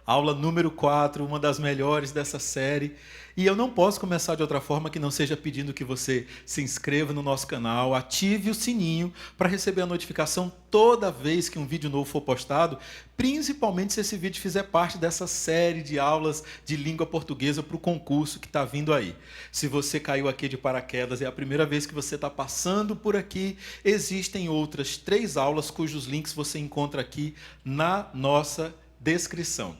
Aula número 4, uma das melhores dessa série. E eu não posso começar de outra forma que não seja pedindo que você se inscreva no nosso canal, ative o sininho para receber a notificação toda vez que um vídeo novo for postado, principalmente se esse vídeo fizer parte dessa série de aulas de língua portuguesa para o concurso que está vindo aí. Se você caiu aqui de paraquedas, é a primeira vez que você está passando por aqui, existem outras 3 aulas cujos links você encontra aqui na nossa descrição.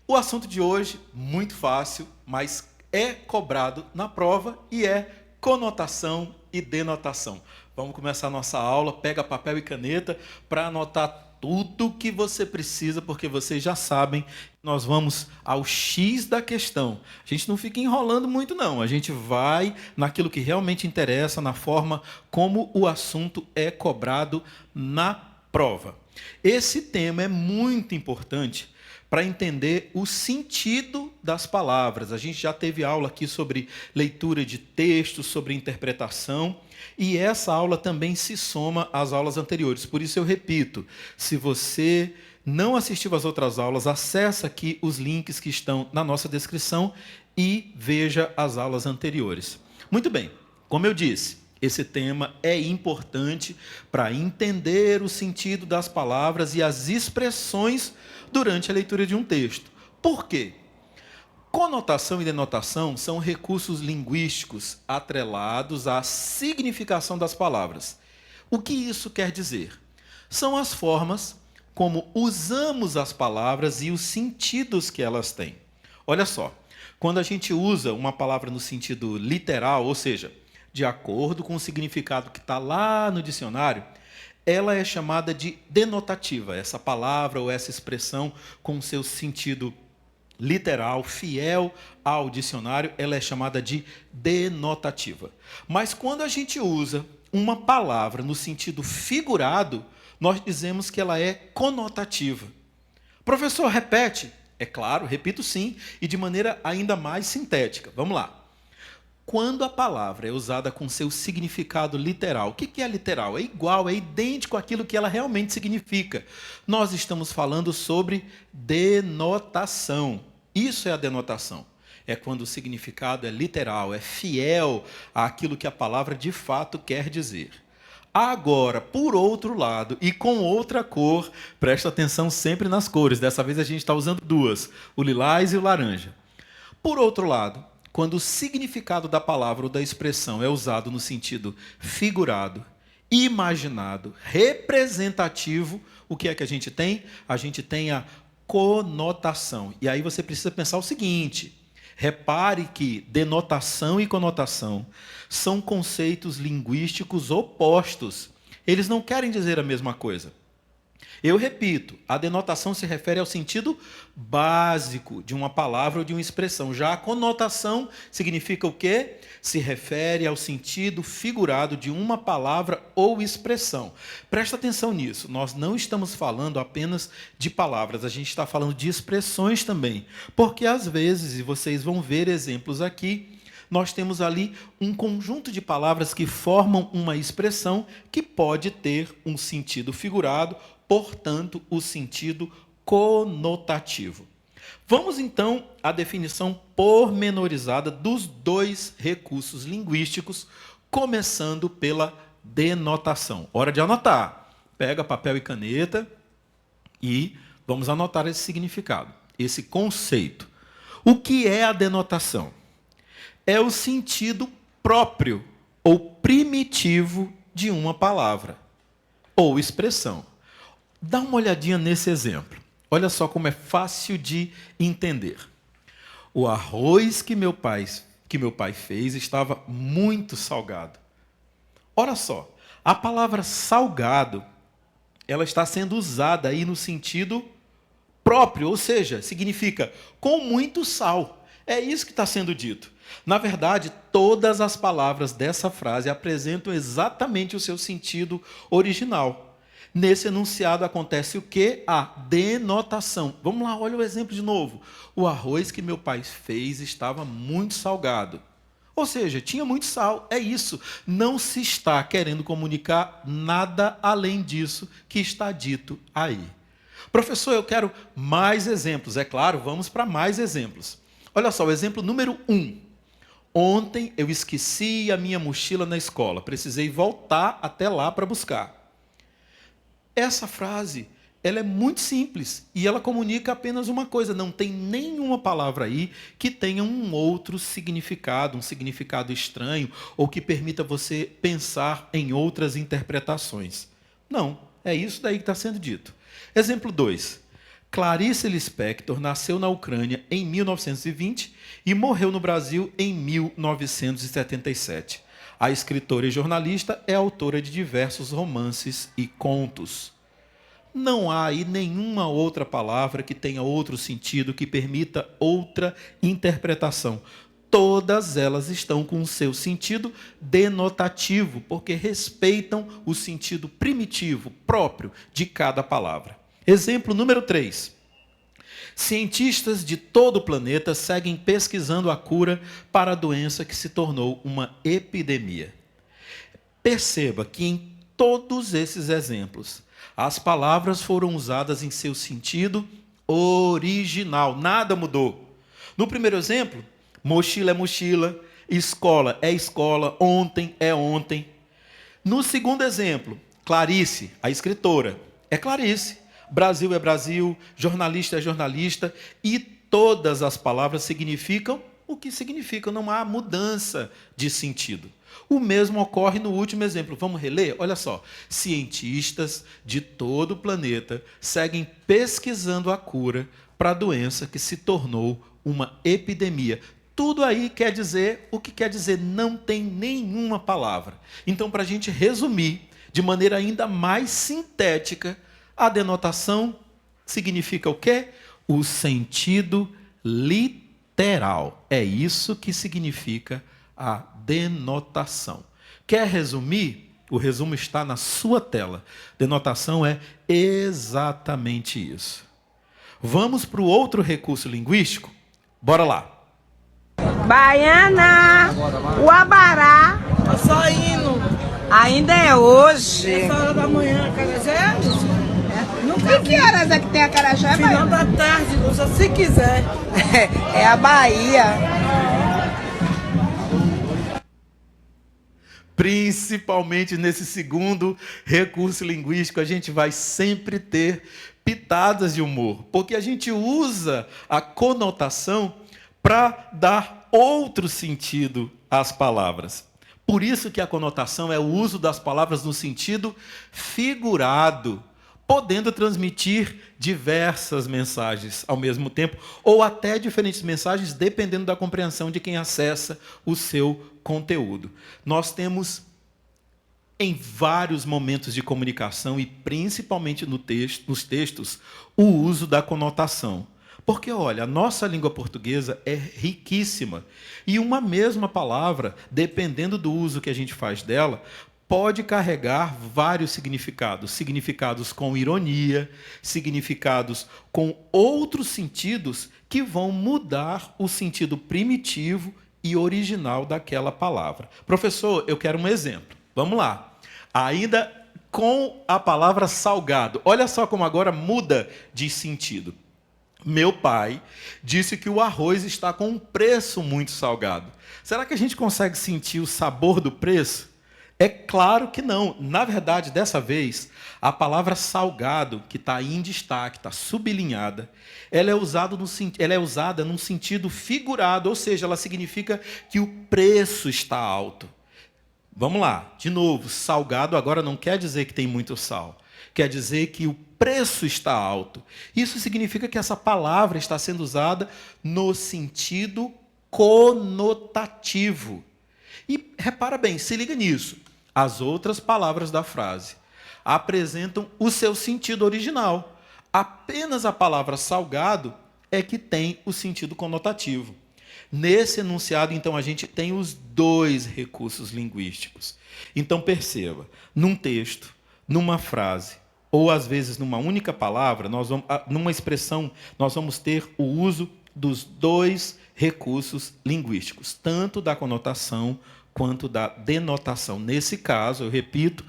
O assunto de hoje, muito fácil, mas é cobrado na prova e é conotação e denotação. Vamos começar a nossa aula, pega papel e caneta para anotar tudo que você precisa, porque vocês já sabem, nós vamos ao X da questão. A gente não fica enrolando muito não, a gente vai naquilo que realmente interessa, na forma como o assunto é cobrado na prova. Esse tema é muito importante para entender o sentido das palavras. A gente já teve aula aqui sobre leitura de textos, sobre interpretação, e essa aula também se soma às aulas anteriores. Por isso eu repito, se você não assistiu às outras aulas, acesse aqui os links que estão na nossa descrição e veja as aulas anteriores. Muito bem, como eu disse, esse tema é importante para entender o sentido das palavras e as expressões durante a leitura de um texto. Por quê? Conotação e denotação são recursos linguísticos atrelados à significação das palavras. O que isso quer dizer? São as formas como usamos as palavras e os sentidos que elas têm. Olha só, quando a gente usa uma palavra no sentido literal, ou seja, de acordo com o significado que está lá no dicionário, ela é chamada de denotativa. Essa palavra ou essa expressão com seu sentido literal, fiel ao dicionário, ela é chamada de denotativa. Mas quando a gente usa uma palavra no sentido figurado, nós dizemos que ela é conotativa. Professor, repete. É claro, repito sim, e de maneira ainda mais sintética. Vamos lá. Quando a palavra é usada com seu significado literal, o que é literal? É igual, é idêntico àquilo que ela realmente significa. Nós estamos falando sobre denotação. Isso é a denotação. É quando o significado é literal, é fiel àquilo que a palavra de fato quer dizer. Agora, por outro lado, e com outra cor, presta atenção sempre nas cores. Dessa vez a gente está usando 2, o lilás e o laranja. Por outro lado, quando o significado da palavra ou da expressão é usado no sentido figurado, imaginado, representativo, o que é que a gente tem? A gente tem a conotação. E aí você precisa pensar o seguinte: repare que denotação e conotação são conceitos linguísticos opostos. Eles não querem dizer a mesma coisa. Eu repito, a denotação se refere ao sentido básico de uma palavra ou de uma expressão. Já a conotação significa o quê? Se refere ao sentido figurado de uma palavra ou expressão. Presta atenção nisso, nós não estamos falando apenas de palavras, a gente está falando de expressões também. Porque às vezes, e vocês vão ver exemplos aqui, nós temos ali um conjunto de palavras que formam uma expressão que pode ter um sentido figurado, portanto, o sentido conotativo. Vamos, então, à definição pormenorizada dos 2 recursos linguísticos, começando pela denotação. Hora de anotar. Pega papel e caneta e vamos anotar esse significado, esse conceito. O que é a denotação? É o sentido próprio ou primitivo de uma palavra ou expressão. Dá uma olhadinha nesse exemplo. Olha só como é fácil de entender. O arroz que meu pai fez estava muito salgado. Olha só, a palavra salgado, ela está sendo usada aí no sentido próprio, ou seja, significa com muito sal. É isso que está sendo dito. Na verdade, todas as palavras dessa frase apresentam exatamente o seu sentido original. Nesse enunciado acontece o quê? A denotação. Vamos lá, olha o exemplo de novo. O arroz que meu pai fez estava muito salgado. Ou seja, tinha muito sal. É isso. Não se está querendo comunicar nada além disso que está dito aí. Professor, eu quero mais exemplos. É claro, vamos para mais exemplos. Olha só, o exemplo número 1. Ontem eu esqueci a minha mochila na escola. Precisei voltar até lá para buscar. Essa frase, ela é muito simples e ela comunica apenas uma coisa. Não tem nenhuma palavra aí que tenha um outro significado, um significado estranho ou que permita você pensar em outras interpretações. Não, é isso daí que está sendo dito. Exemplo 2. Clarice Lispector nasceu na Ucrânia em 1920 e morreu no Brasil em 1977. A escritora e jornalista é autora de diversos romances e contos. Não há aí nenhuma outra palavra que tenha outro sentido, que permita outra interpretação. Todas elas estão com o seu sentido denotativo, porque respeitam o sentido primitivo, próprio de cada palavra. Exemplo número 3. Cientistas de todo o planeta seguem pesquisando a cura para a doença que se tornou uma epidemia. Perceba que em todos esses exemplos, as palavras foram usadas em seu sentido original, nada mudou. No primeiro exemplo, mochila é mochila, escola é escola, ontem é ontem. No segundo exemplo, Clarice, a escritora, é Clarice, Brasil é Brasil, jornalista é jornalista, e todas as palavras significam o que significam, não há mudança de sentido. O mesmo ocorre no último exemplo. Vamos reler? Olha só. Cientistas de todo o planeta seguem pesquisando a cura para a doença que se tornou uma epidemia. Tudo aí quer dizer o que quer dizer, não tem nenhuma palavra. Então, para a gente resumir de maneira ainda mais sintética, a denotação significa o quê? O sentido literal. É isso que significa a denotação. Quer resumir? O resumo está na sua tela. Denotação é exatamente isso. Vamos para o outro recurso linguístico? Bora lá. Baiana, Uabará. Tá saindo. Ainda é hoje. Essa hora da manhã, acarajé? E que horas é que tem acarajé, Final Baiana? da tarde, moça, se quiser. É a Bahia. Principalmente nesse segundo recurso linguístico, a gente vai sempre ter pitadas de humor, porque a gente usa a conotação para dar outro sentido às palavras. Por isso que a conotação é o uso das palavras no sentido figurado, podendo transmitir diversas mensagens ao mesmo tempo, ou até diferentes mensagens, dependendo da compreensão de quem acessa o seu conteúdo. Nós temos, em vários momentos de comunicação, e principalmente nos textos, o uso da conotação. Porque, olha, a nossa língua portuguesa é riquíssima, e uma mesma palavra, dependendo do uso que a gente faz dela, pode carregar vários significados. Significados com ironia, significados com outros sentidos que vão mudar o sentido primitivo e original daquela palavra. Professor, eu quero um exemplo. Vamos lá. Ainda com a palavra salgado. Olha só como agora muda de sentido. Meu pai disse que o arroz está com um preço muito salgado. Será que a gente consegue sentir o sabor do preço? É claro que não. Na verdade, dessa vez, a palavra salgado, que está aí em destaque, está sublinhada, ela é usada num sentido figurado, ou seja, ela significa que o preço está alto. Vamos lá, de novo, salgado agora não quer dizer que tem muito sal, quer dizer que o preço está alto. Isso significa que essa palavra está sendo usada no sentido conotativo. E repara bem, se liga nisso. As outras palavras da frase apresentam o seu sentido original. Apenas a palavra salgado é que tem o sentido conotativo. Nesse enunciado, então, a gente tem os dois recursos linguísticos. Então, perceba, num texto, numa frase, ou às vezes numa única palavra, numa expressão, nós vamos ter o uso dos dois recursos linguísticos, tanto da conotação quanto da denotação. Nesse caso, eu repito,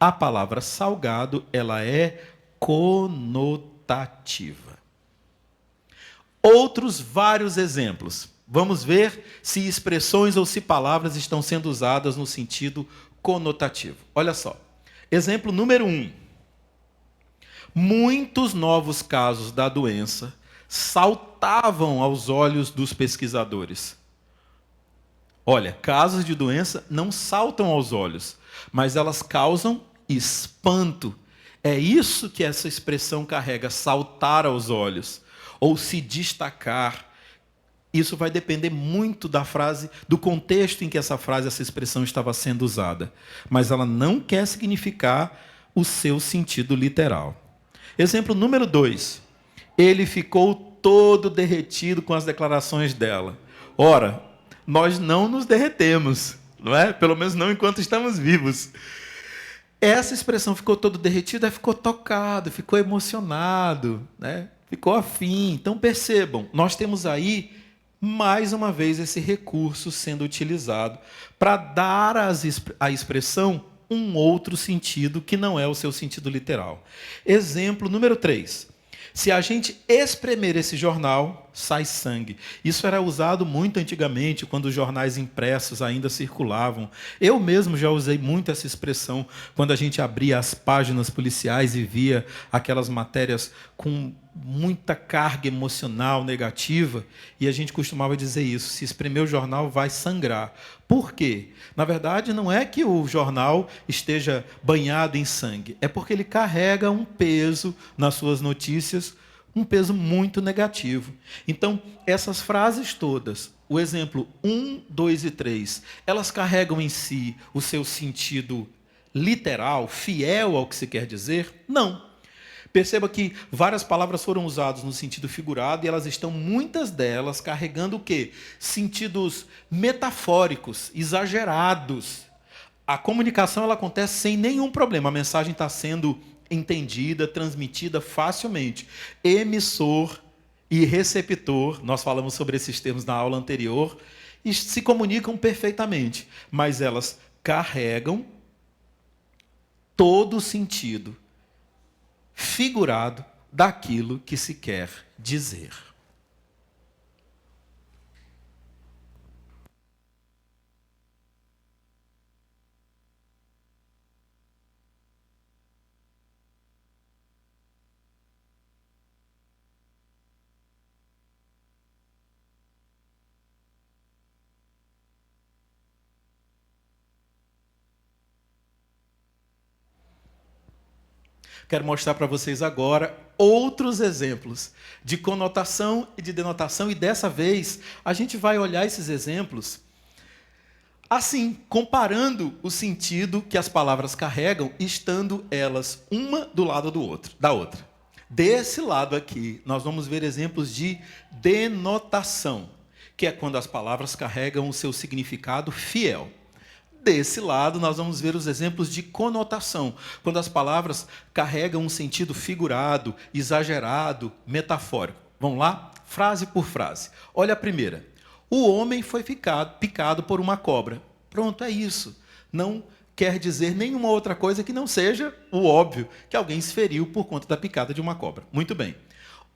a palavra salgado, ela é conotativa. denotativa. Outros vários exemplos. Vamos ver se expressões ou se palavras estão sendo usadas no sentido conotativo. Olha só. Exemplo número 1. Muitos novos casos da doença saltavam aos olhos dos pesquisadores. Olha, casos de doença não saltam aos olhos, mas elas causam espanto. É isso que essa expressão carrega, saltar aos olhos, ou se destacar. Isso vai depender muito da frase, do contexto em que essa frase, essa expressão estava sendo usada. Mas ela não quer significar o seu sentido literal. Exemplo número 2. Ele ficou todo derretido com as declarações dela. Ora, nós não nos derretemos, não é? Pelo menos não enquanto estamos vivos. Essa expressão ficou todo derretido, ficou tocado, ficou emocionado, né? Ficou afim. Então percebam, nós temos aí mais uma vez esse recurso sendo utilizado para dar à expressão um outro sentido que não é o seu sentido literal. Exemplo número 3. Se a gente espremer esse jornal, sai sangue. Isso era usado muito antigamente, quando os jornais impressos ainda circulavam. Eu mesmo já usei muito essa expressão quando a gente abria as páginas policiais e via aquelas matérias com muita carga emocional negativa, e a gente costumava dizer isso: se espremer o jornal, vai sangrar. Por quê? Na verdade, não é que o jornal esteja banhado em sangue, é porque ele carrega um peso nas suas notícias, um peso muito negativo. Então, essas frases todas, o exemplo 1, 2 e 3, elas carregam em si o seu sentido literal, fiel ao que se quer dizer? Não. Perceba que várias palavras foram usadas no sentido figurado e elas estão, muitas delas, carregando o quê? Sentidos metafóricos, exagerados. A comunicação ela acontece sem nenhum problema. A mensagem está sendo entendida, transmitida facilmente. Emissor e receptor, nós falamos sobre esses termos na aula anterior, e se comunicam perfeitamente, mas elas carregam todo o sentido figurado daquilo que se quer dizer. Quero mostrar para vocês agora outros exemplos de conotação e de denotação, e dessa vez a gente vai olhar esses exemplos assim, comparando o sentido que as palavras carregam, estando elas uma do lado da outra. Desse lado aqui, nós vamos ver exemplos de denotação, que é quando as palavras carregam o seu significado fiel. Desse lado, nós vamos ver os exemplos de conotação, quando as palavras carregam um sentido figurado, exagerado, metafórico. Vamos lá? Frase por frase. Olha a primeira. O homem foi picado por uma cobra. Pronto, é isso. Não quer dizer nenhuma outra coisa que não seja o óbvio, que alguém se feriu por conta da picada de uma cobra. Muito bem.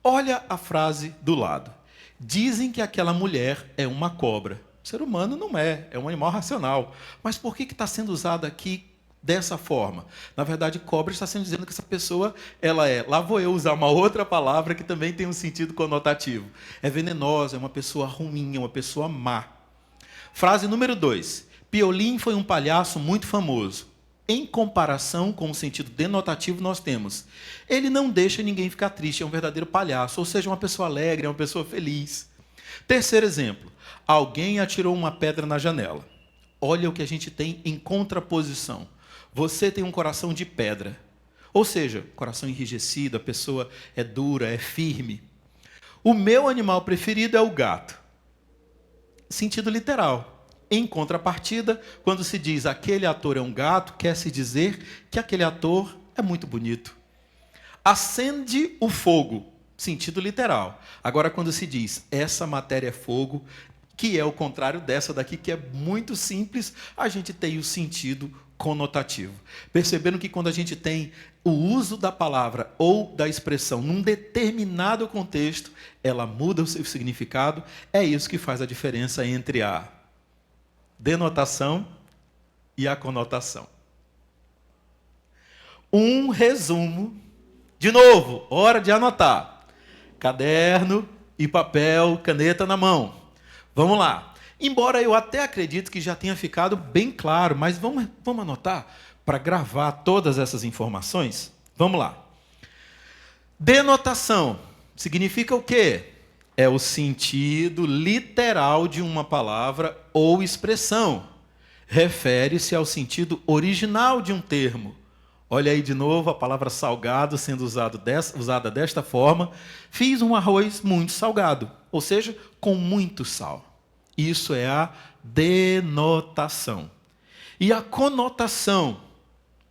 Olha a frase do lado. Dizem que aquela mulher é uma cobra. O ser humano não é um animal racional. Mas por que está sendo usado aqui dessa forma? Na verdade, cobra está sendo dizendo que essa pessoa, ela é... Lá vou eu usar uma outra palavra que também tem um sentido conotativo. É venenosa, é uma pessoa ruim, é uma pessoa má. Frase número 2. Piolim foi um palhaço muito famoso. Em comparação com o sentido denotativo, nós temos: ele não deixa ninguém ficar triste, é um verdadeiro palhaço. Ou seja, uma pessoa alegre, é uma pessoa feliz. Terceiro exemplo. Alguém atirou uma pedra na janela. Olha o que a gente tem em contraposição. Você tem um coração de pedra. Ou seja, coração enrijecido, a pessoa é dura, é firme. O meu animal preferido é o gato. Sentido literal. Em contrapartida, quando se diz aquele ator é um gato, quer se dizer que aquele ator é muito bonito. Acende o fogo. Sentido literal. Agora, quando se diz essa matéria é fogo, que é o contrário dessa daqui, que é muito simples, a gente tem o sentido conotativo. Percebendo que quando a gente tem o uso da palavra ou da expressão num determinado contexto, ela muda o seu significado. É isso que faz a diferença entre a denotação e a conotação. Um resumo. De novo, hora de anotar. Caderno e papel, caneta na mão. Vamos lá. Embora eu até acredite que já tenha ficado bem claro, mas vamos anotar para gravar todas essas informações? Vamos lá. Denotação significa o quê? É o sentido literal de uma palavra ou expressão. Refere-se ao sentido original de um termo. Olha aí de novo a palavra salgado sendo usada desta forma. Fiz um arroz muito salgado, ou seja, com muito sal. Isso é a denotação. E a conotação,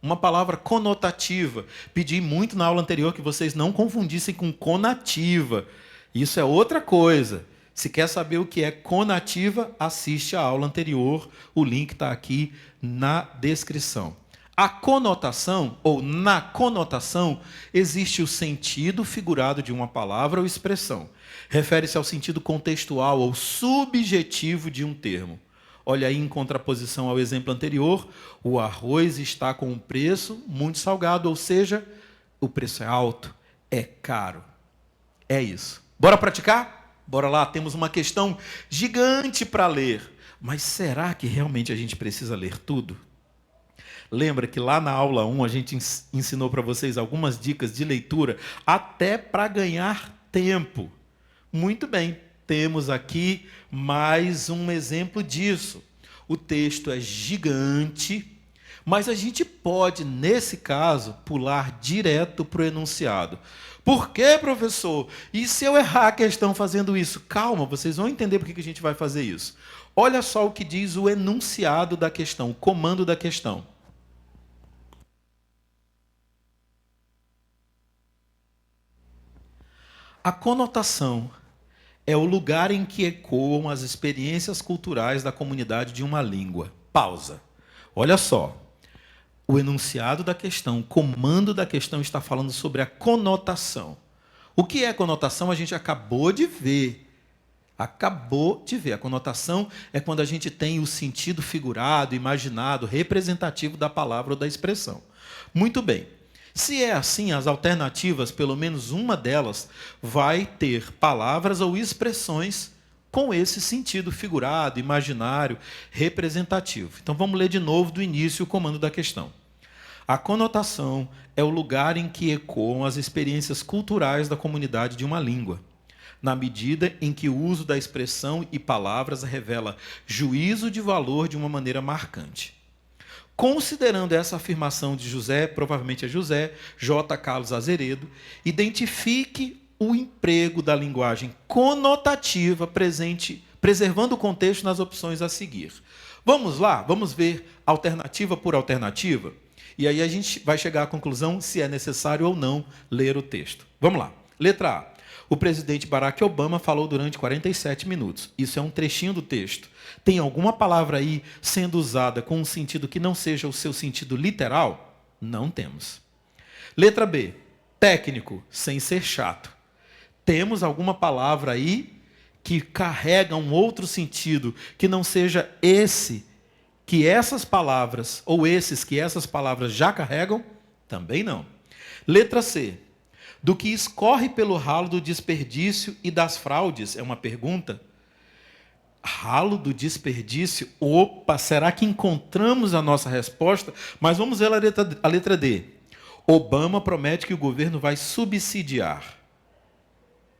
uma palavra conotativa. Pedi muito na aula anterior que vocês não confundissem com conativa. Isso é outra coisa. Se quer saber o que é conativa, assiste a aula anterior. O link está aqui na descrição. A conotação, ou na conotação, existe o sentido figurado de uma palavra ou expressão. Refere-se ao sentido contextual ou subjetivo de um termo. Olha aí, em contraposição ao exemplo anterior, o arroz está com um preço muito salgado, ou seja, o preço é alto, é caro. É isso. Bora praticar? Bora lá, temos uma questão gigante para ler. Mas será que realmente a gente precisa ler tudo? Lembra que lá na aula 1 a gente ensinou para vocês algumas dicas de leitura, até para ganhar tempo. Muito bem, temos aqui mais um exemplo disso. O texto é gigante, mas a gente pode, nesse caso, pular direto para o enunciado. Por quê, professor? E se eu errar a questão fazendo isso? Calma, vocês vão entender por que a gente vai fazer isso. Olha só o que diz o enunciado da questão, o comando da questão. A conotação é o lugar em que ecoam as experiências culturais da comunidade de uma língua. Pausa. Olha só. O enunciado da questão, o comando da questão está falando sobre a conotação. O que é conotação? A gente acabou de ver. Acabou de ver. A conotação é quando a gente tem o sentido figurado, imaginado, representativo da palavra ou da expressão. Muito bem. Se é assim, as alternativas, pelo menos uma delas, vai ter palavras ou expressões com esse sentido figurado, imaginário, representativo. Então vamos ler de novo do início o comando da questão. A conotação é o lugar em que ecoam as experiências culturais da comunidade de uma língua, na medida em que o uso da expressão e palavras revela juízo de valor de uma maneira marcante. Considerando essa afirmação de José, provavelmente é José, J. Carlos Azeredo, identifique o emprego da linguagem conotativa presente, preservando o contexto nas opções a seguir. Vamos lá, vamos ver alternativa por alternativa, e aí a gente vai chegar à conclusão se é necessário ou não ler o texto. Vamos lá. Letra A. O presidente Barack Obama falou durante 47 minutos. Isso é um trechinho do texto. Tem alguma palavra aí sendo usada com um sentido que não seja o seu sentido literal? Não temos. Letra B. Técnico, sem ser chato. Temos alguma palavra aí que carrega um outro sentido que não seja esse que essas palavras, ou esses que essas palavras já carregam? Também não. Letra C. Do que escorre pelo ralo do desperdício e das fraudes? É uma pergunta. Ralo do desperdício? Opa, será que encontramos a nossa resposta? Mas vamos ver a letra D. Obama promete que o governo vai subsidiar.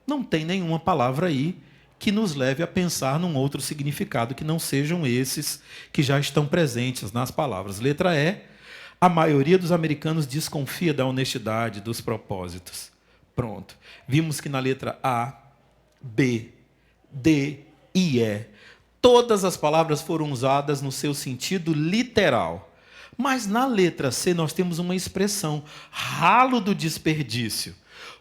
Não tem nenhuma palavra aí que nos leve a pensar num outro significado que não sejam esses que já estão presentes nas palavras. Letra E. A maioria dos americanos desconfia da honestidade dos propósitos. Pronto. Vimos que na letra A, B, D e E, todas as palavras foram usadas no seu sentido literal. Mas na letra C nós temos uma expressão, ralo do desperdício.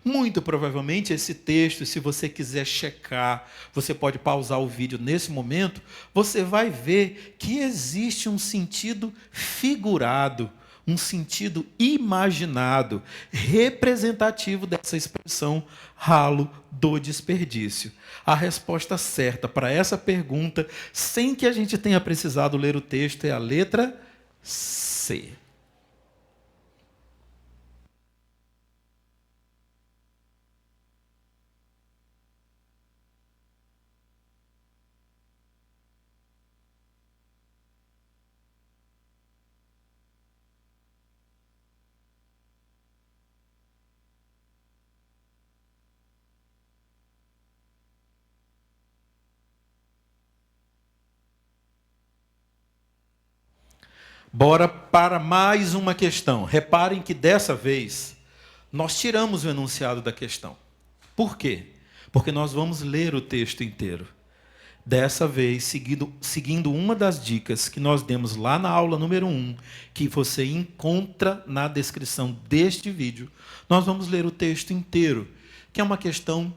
Muito provavelmente esse texto, se você quiser checar, você pode pausar o vídeo nesse momento, você vai ver que existe um sentido figurado, um sentido imaginado, representativo dessa expressão ralo do desperdício. A resposta certa para essa pergunta, sem que a gente tenha precisado ler o texto, é a letra C. Bora para mais uma questão. Reparem que dessa vez nós tiramos o enunciado da questão. Por quê? Porque nós vamos ler o texto inteiro. Dessa vez, seguindo uma das dicas que nós demos lá na aula número 1, que você encontra na descrição deste vídeo, nós vamos ler o texto inteiro, que é uma questão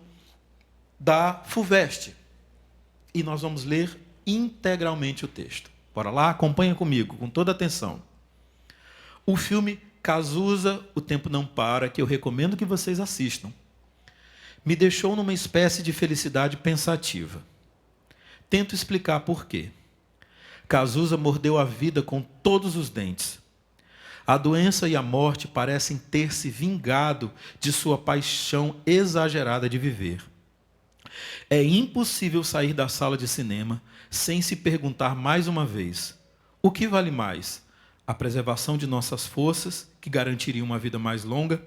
da FUVEST. E nós vamos ler integralmente o texto. Bora lá? Acompanha comigo, com toda atenção. O filme Cazuza, O Tempo Não Para, que eu recomendo que vocês assistam, me deixou numa espécie de felicidade pensativa. Tento explicar por quê. Cazuza mordeu a vida com todos os dentes. A doença e a morte parecem ter se vingado de sua paixão exagerada de viver. É impossível sair da sala de cinema sem se perguntar mais uma vez: o que vale mais? A preservação de nossas forças, que garantiria uma vida mais longa,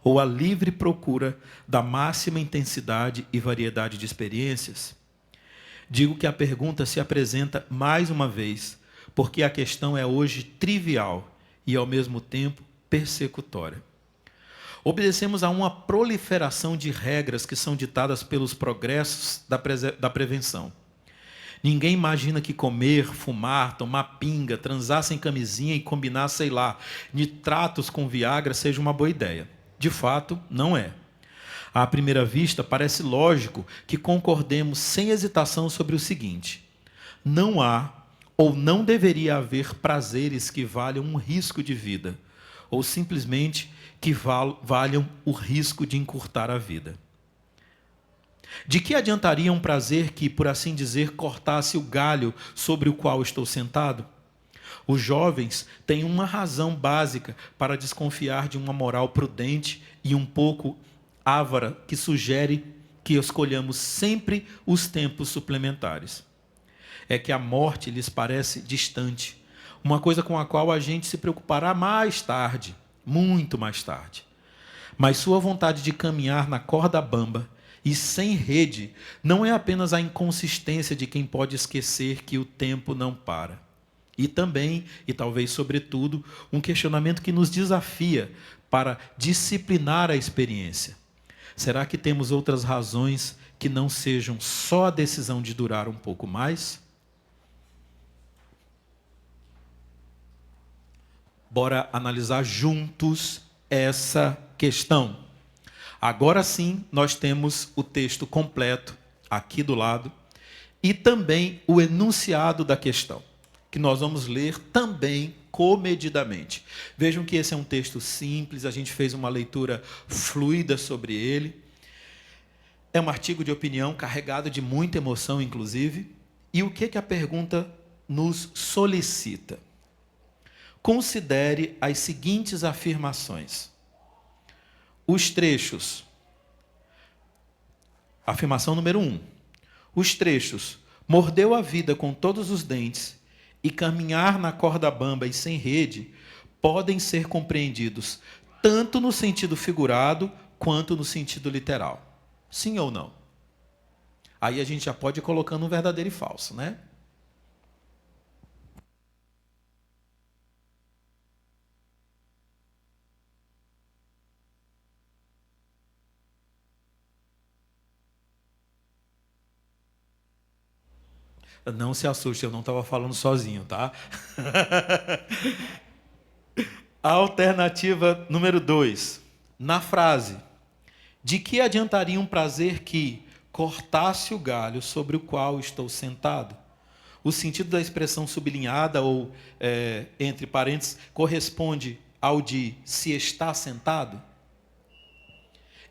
ou a livre procura da máxima intensidade e variedade de experiências? Digo que a pergunta se apresenta mais uma vez, porque a questão é hoje trivial e, ao mesmo tempo, persecutória. Obedecemos a uma proliferação de regras que são ditadas pelos progressos da prevenção. Ninguém imagina que comer, fumar, tomar pinga, transar sem camisinha e combinar, sei lá, nitratos com Viagra seja uma boa ideia. De fato, não é. À primeira vista, parece lógico que concordemos sem hesitação sobre o seguinte: não há ou não deveria haver prazeres que valham um risco de vida, ou simplesmente que valham o risco de encurtar a vida. De que adiantaria um prazer que, por assim dizer, cortasse o galho sobre o qual estou sentado? Os jovens têm uma razão básica para desconfiar de uma moral prudente e um pouco ávara que sugere que escolhamos sempre os tempos suplementares. É que a morte lhes parece distante, uma coisa com a qual a gente se preocupará mais tarde, muito mais tarde. Mas sua vontade de caminhar na corda bamba e sem rede não é apenas a inconsistência de quem pode esquecer que o tempo não para. E também, e talvez sobretudo, um questionamento que nos desafia para disciplinar a experiência. Será que temos outras razões que não sejam só a decisão de durar um pouco mais? Bora analisar juntos essa questão. Agora sim, nós temos o texto completo aqui do lado e também o enunciado da questão, que nós vamos ler também comedidamente. Vejam que esse é um texto simples, a gente fez uma leitura fluida sobre ele. É um artigo de opinião carregado de muita emoção, inclusive. E o que a pergunta nos solicita? Considere as seguintes afirmações. Os trechos. Afirmação número 1. Os trechos: mordeu a vida com todos os dentes e caminhar na corda bamba e sem rede podem ser compreendidos tanto no sentido figurado quanto no sentido literal. Sim ou não? Aí a gente já pode ir colocando um verdadeiro e falso, né? Não se assuste, eu não estava falando sozinho, tá? Alternativa número 2. Na frase, De que adiantaria um prazer que cortasse o galho sobre o qual estou sentado? O sentido da expressão sublinhada, ou entre parênteses, corresponde ao de se está sentado?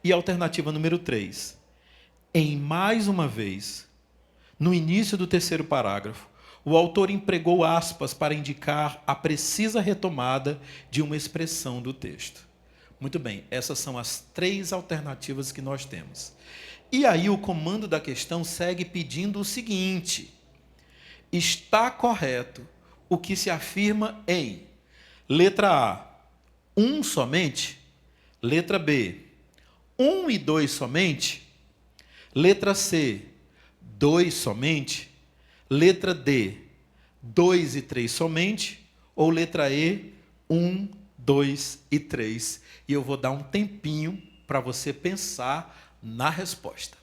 E a alternativa número 3. Em mais uma vez, no início do terceiro parágrafo, o autor empregou aspas para indicar a precisa retomada de uma expressão do texto. Muito bem, essas são as 3 alternativas que nós temos. E aí o comando da questão segue pedindo o seguinte: está correto o que se afirma em letra A, 1 somente? Letra B, 1 e 2 somente? Letra C, 2 somente? Letra D, 2 e 3 somente? Ou letra E, 1, 2 e 3? E eu vou dar um tempinho para você pensar na resposta.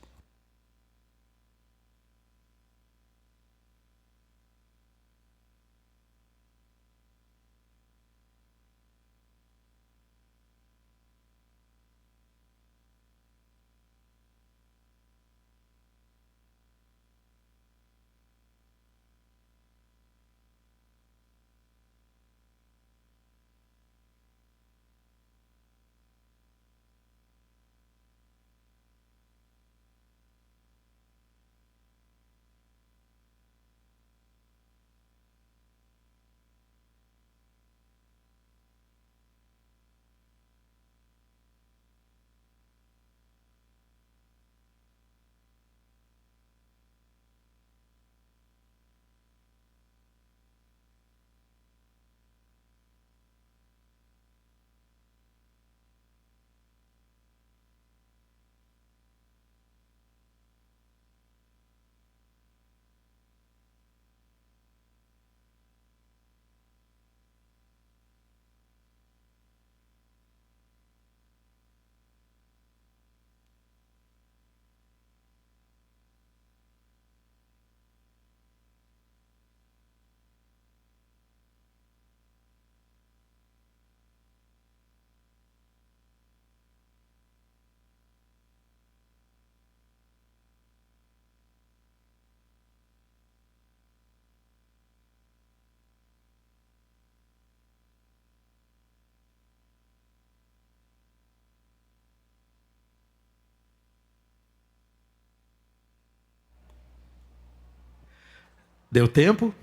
Deu tempo?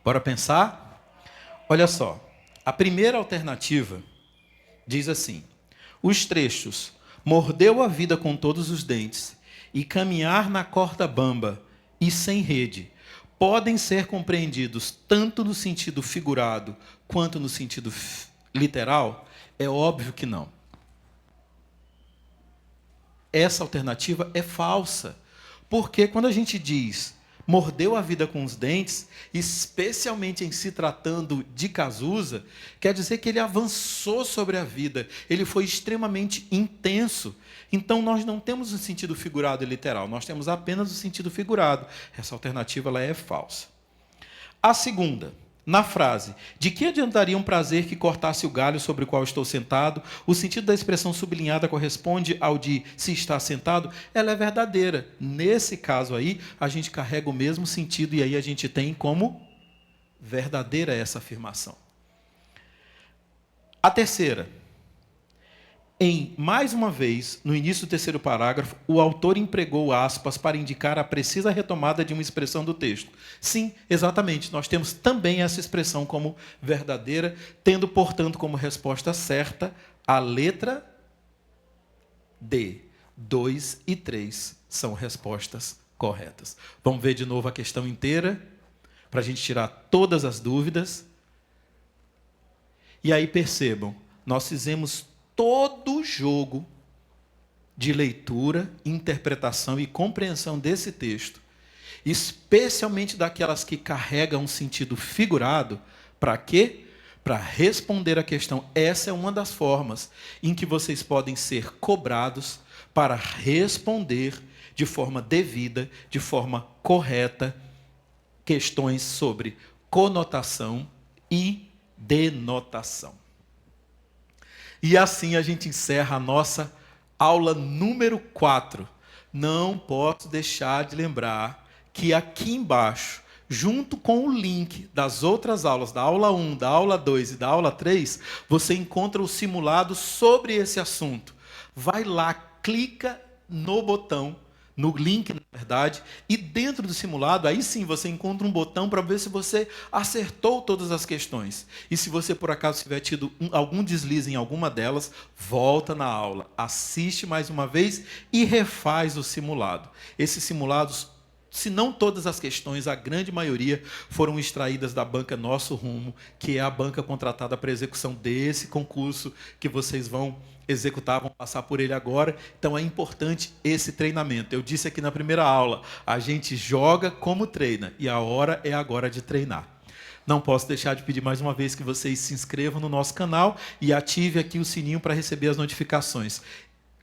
Bora pensar? Olha só, a primeira alternativa diz assim: os trechos mordeu a vida com todos os dentes e caminhar na corda bamba e sem rede podem ser compreendidos tanto no sentido figurado quanto no sentido literal? É óbvio que não. Essa alternativa é falsa, porque quando a gente diz mordeu a vida com os dentes, especialmente em se tratando de Cazuza, quer dizer que ele avançou sobre a vida, ele foi extremamente intenso. Então nós não temos o sentido figurado e literal, nós temos apenas o sentido figurado. Essa alternativa ela é falsa. A segunda, na frase, de que adiantaria um prazer que cortasse o galho sobre o qual estou sentado, o sentido da expressão sublinhada corresponde ao de se está sentado, ela é verdadeira. Nesse caso aí, a gente carrega o mesmo sentido e aí a gente tem como verdadeira essa afirmação. A terceira, mais uma vez, no início do terceiro parágrafo, o autor empregou aspas para indicar a precisa retomada de uma expressão do texto. Sim, exatamente, nós temos também essa expressão como verdadeira, tendo, portanto, como resposta certa a letra D. 2 e 3 são respostas corretas. Vamos ver de novo a questão inteira, para a gente tirar todas as dúvidas. E aí percebam, nós fizemos todo o jogo de leitura, interpretação e compreensão desse texto, especialmente daquelas que carregam um sentido figurado, para quê? Para responder a questão. Essa é uma das formas em que vocês podem ser cobrados para responder de forma devida, de forma correta, questões sobre conotação e denotação. E assim a gente encerra a nossa Aula número 4. Não posso deixar de lembrar que aqui embaixo, junto com o link das outras aulas, da aula 1, da aula 2 e da aula 3, você encontra o simulado sobre esse assunto. Vai lá, clica no botão, no link, na verdade, e dentro do simulado, aí sim você encontra um botão para ver se você acertou todas as questões. E se você, por acaso, tiver tido algum deslize em alguma delas, volta na aula, assiste mais uma vez e refaz o simulado. Esses simulados, se não todas as questões, a grande maioria foram extraídas da banca Nosso Rumo, que é a banca contratada para a execução desse concurso que vocês vão executar, vão passar por ele agora. Então é importante esse treinamento. Eu disse aqui na primeira aula, a gente joga como treina, e a hora é agora de treinar. Não posso deixar de pedir mais uma vez que vocês se inscrevam no nosso canal e ative aqui o sininho para receber as notificações.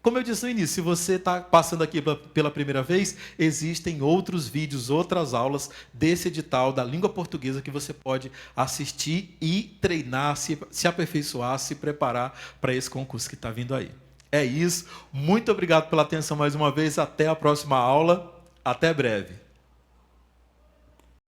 Como eu disse no início, se você está passando aqui pela primeira vez, existem outros vídeos, outras aulas desse edital da língua portuguesa que você pode assistir e treinar, se aperfeiçoar, se preparar para esse concurso que está vindo aí. É isso. Muito obrigado pela atenção mais uma vez. Até a próxima aula. Até breve.